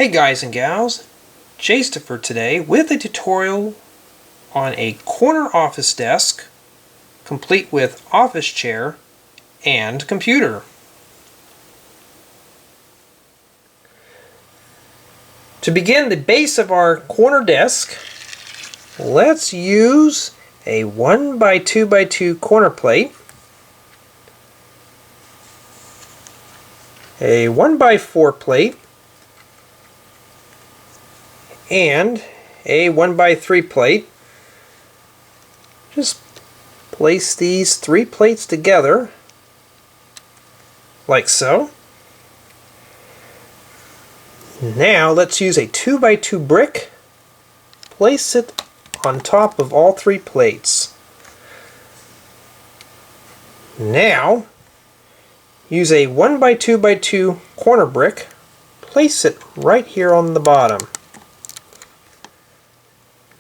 Hey guys and gals, Jastifer today with a tutorial on a corner office desk complete with office chair and computer. To begin the base of our corner desk, let's use a 1x2x2 corner plate, a 1x4 plate, and a 1x3 plate. Just place these three plates together like so. Now let's use a 2x2 brick. Place it on top of all three plates. Now use a 1x2x2 corner brick. Place it right here on the bottom.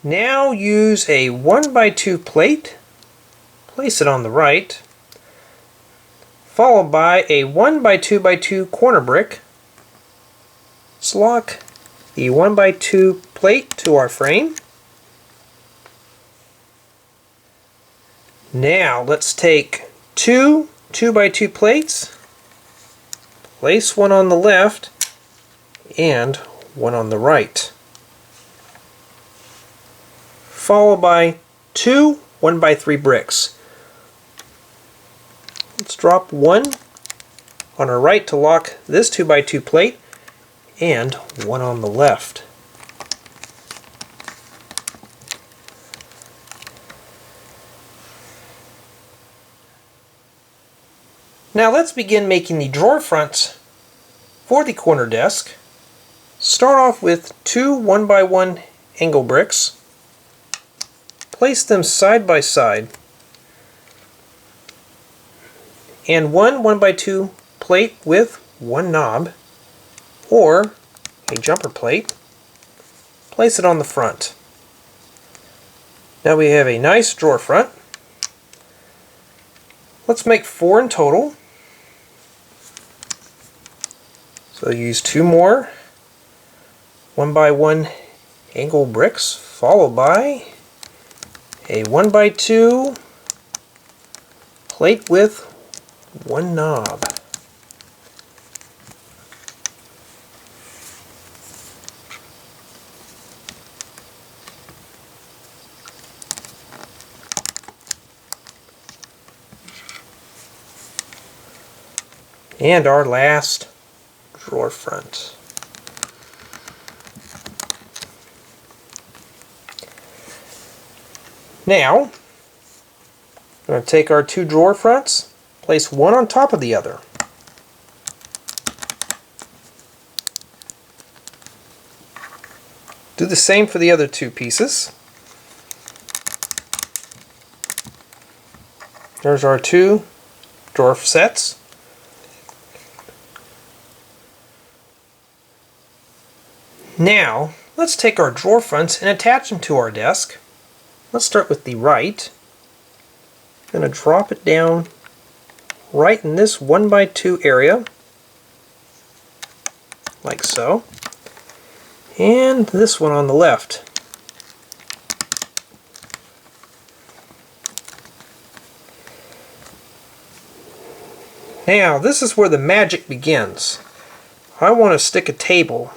Now use a 1x2 plate, place it on the right, followed by a 1x2x2 corner brick. Let's lock the 1x2 plate to our frame. Now let's take two 2x2 plates, place one on the left and one on the right, followed by two 1x3 bricks. Let's drop one on our right to lock this 2x2 plate and one on the left. Now let's begin making the drawer fronts for the corner desk. Start off with two 1x1 angle bricks. Place them side by side, and one 1x2 plate with one knob or a jumper plate. Place it on the front. Now we have a nice drawer front. Let's make four in total. So use two more 1x1 angle bricks, followed by a 1x2 plate with one knob. And our last drawer front. Now, we're going to take our two drawer fronts, place one on top of the other. Do the same for the other two pieces. There's our two drawer sets. Now, let's take our drawer fronts and attach them to our desk. Let's start with the right. I'm going to drop it down right in this 1x2 area, like so. And this one on the left. Now, this is where the magic begins. I want to stick a table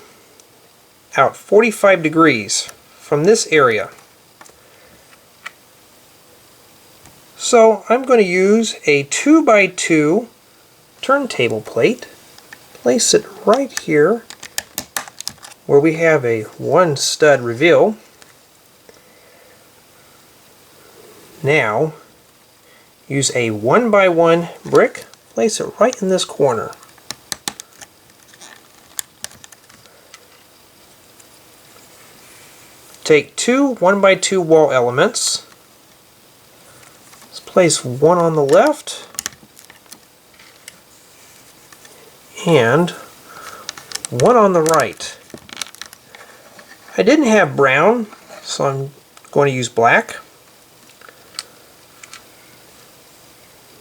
out 45 degrees from this area. So I'm going to use a 2x2 turntable plate, place it right here where we have a one stud reveal. Now use a 1x1 brick, place it right in this corner. Take two 1x2 wall elements. Let's place one on the left and one on the right. I didn't have brown, so I'm going to use black.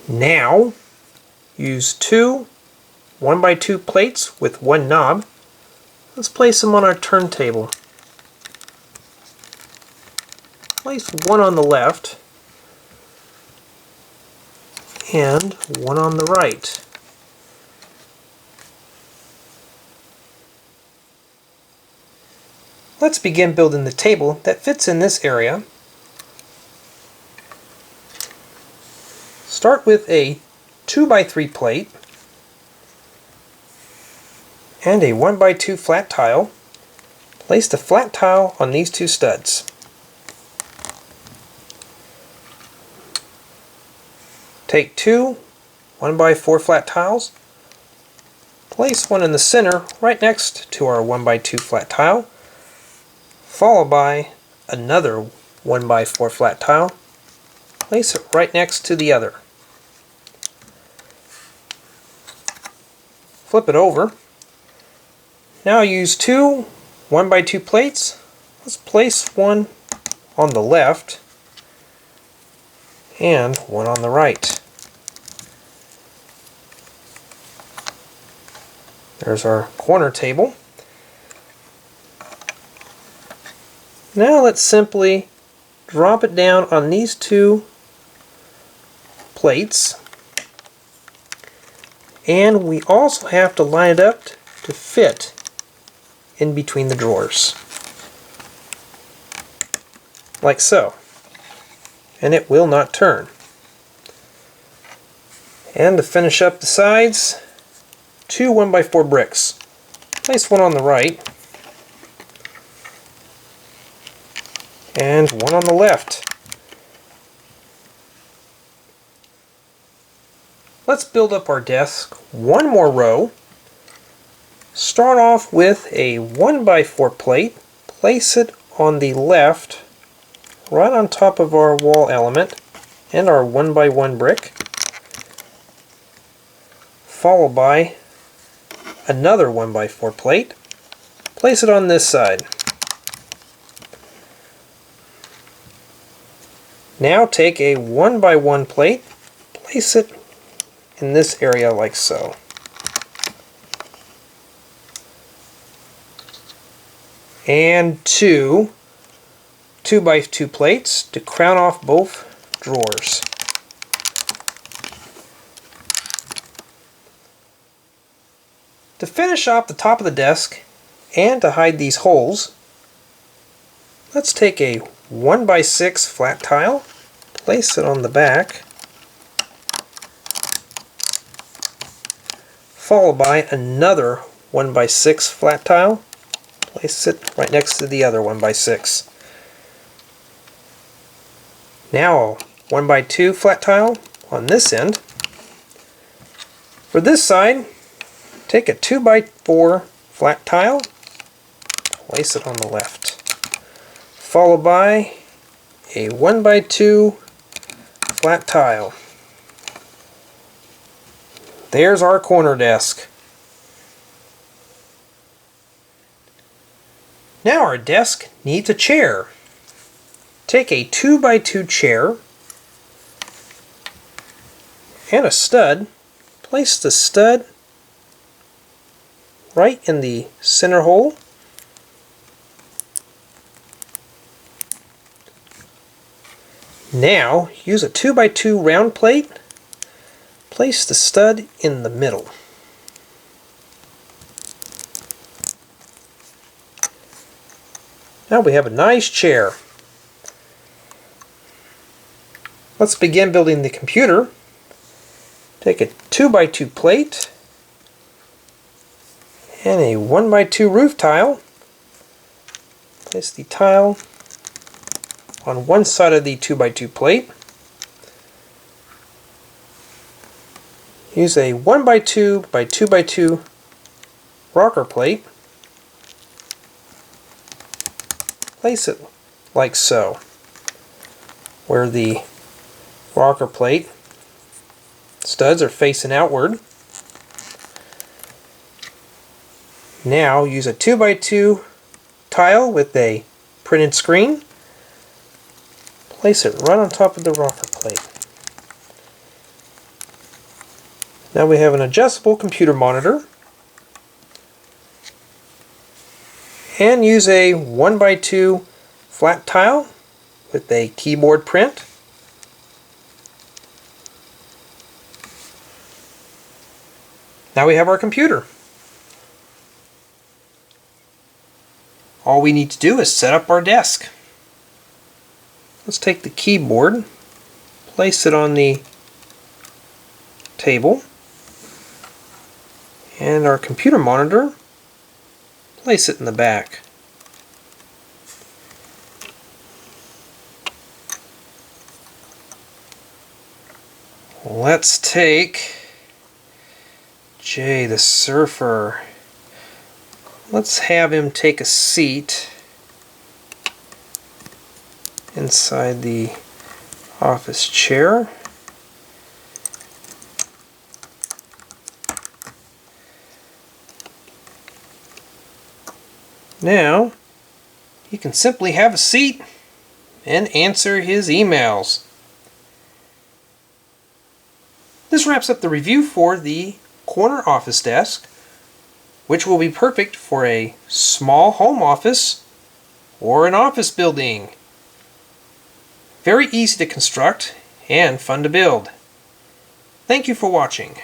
Now use two 1x2 plates with one knob. Let's place them on our turntable. Place one on the left and one on the right. Let's begin building the table that fits in this area. Start with a 2x3 plate and a 1x2 flat tile. Place the flat tile on these two studs. Take two 1x4 flat tiles, place one in the center right next to our 1x2 flat tile, followed by another 1x4 flat tile. Place it right next to the other. Flip it over. Now use two 1x2 plates. Let's place one on the left and one on the right. There's our corner table. Now let's simply drop it down on these two plates, and we also have to line it up to fit in between the drawers, like so, and it will not turn. And to finish up the sides, two 1x4 bricks. Place one on the right and one on the left. Let's build up our desk one more row. Start off with a 1x4 plate. Place it on the left, right on top of our wall element and our 1x1 brick, followed by another 1x4 plate. Place it on this side. Now take a 1x1 plate, place it in this area like so. And two 2x2 plates to crown off both drawers. To finish off the top of the desk and to hide these holes, let's take a 1x6 flat tile, place it on the back, followed by another 1x6 flat tile, place it right next to the other 1x6. Now a 1x2 flat tile on this end. For this side, take a 2x4 flat tile, place it on the left, followed by a 1x2 flat tile. There's our corner desk. Now our desk needs a chair. Take a 2x2 chair and a stud. Place the stud right in the center hole. Now use a 2x2 round plate. Place the stud in the middle. Now we have a nice chair. Let's begin building the computer. Take a 2x2 plate and a 1x2 roof tile. Place the tile on one side of the 2x2 plate. Use a 1x2 by 2x2 rocker plate. Place it like so, where the rocker plate studs are facing outward. Now use a 2x2 tile with a printed screen. Place it right on top of the rocker plate. Now we have an adjustable computer monitor. and use a 1x2 flat tile with a keyboard print. Now we have our computer. All we need to do is set up our desk. Let's take the keyboard, place it on the table, and our computer monitor, place it in the back. Let's take Jay the Surfer. Let's have him take a seat inside the office chair. Now, he can simply have a seat and answer his emails. This wraps up the review for the corner office desk, which will be perfect for a small home office or an office building. Very easy to construct and fun to build. Thank you for watching.